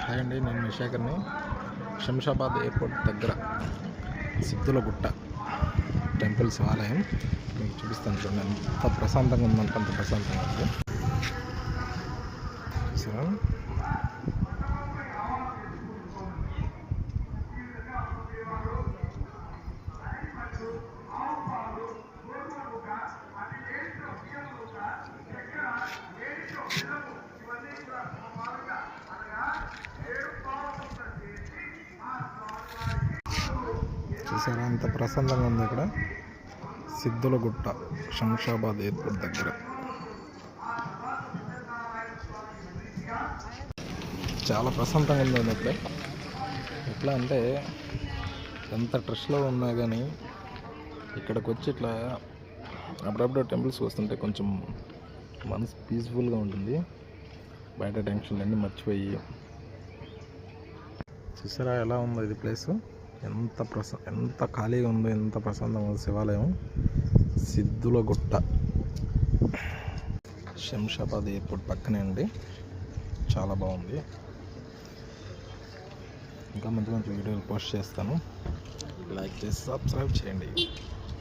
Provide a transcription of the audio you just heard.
Hi అండి, నేను మీ శేఖర్ని. Shamshabad airport దగ్గర సిద్ధులగుట్ట టెంపుల్ శివాలయం మీకు చూపిస్తాను. చూడండి ఎంత ప్రశాంతంగా ఉందంటే అంత ప్రశాంతంగా ఉంది. చూసారా? చూసారా ఎంత ప్రశాంతంగా ఉంది ఇక్కడ. సిద్ధులగుట్ట శంషాబాద్ ఎయిర్పోర్ట్ దగ్గర చాలా ప్రశాంతంగా ఉంది ఇక్కడ. ఎట్లా అంటే ఎంత ట్రస్ట్లో ఉన్నా కానీ ఇక్కడికి వచ్చి ఇట్లా అప్పుడప్పుడు టెంపుల్స్కి వస్తుంటే కొంచెం మనసు పీస్ఫుల్గా ఉంటుంది. బయట టెన్షన్లు అన్నీ మర్చిపోయి. చూసారా ఎలా ఉందో ఇది ప్లేసు, ఎంత ఖాళీగా ఉందో, ఎంత ప్రశాంతంగా ఉంది. శివాలయం సిద్ధులగుట్ట శంషాబాద్ ఎయిర్పోర్ట్ పక్కనే అండి. చాలా బాగుంది. ఇంకా మంచి మంచి వీడియోలు పోస్ట్ చేస్తాను. లైక్ చేసి సబ్స్క్రైబ్ చేయండి.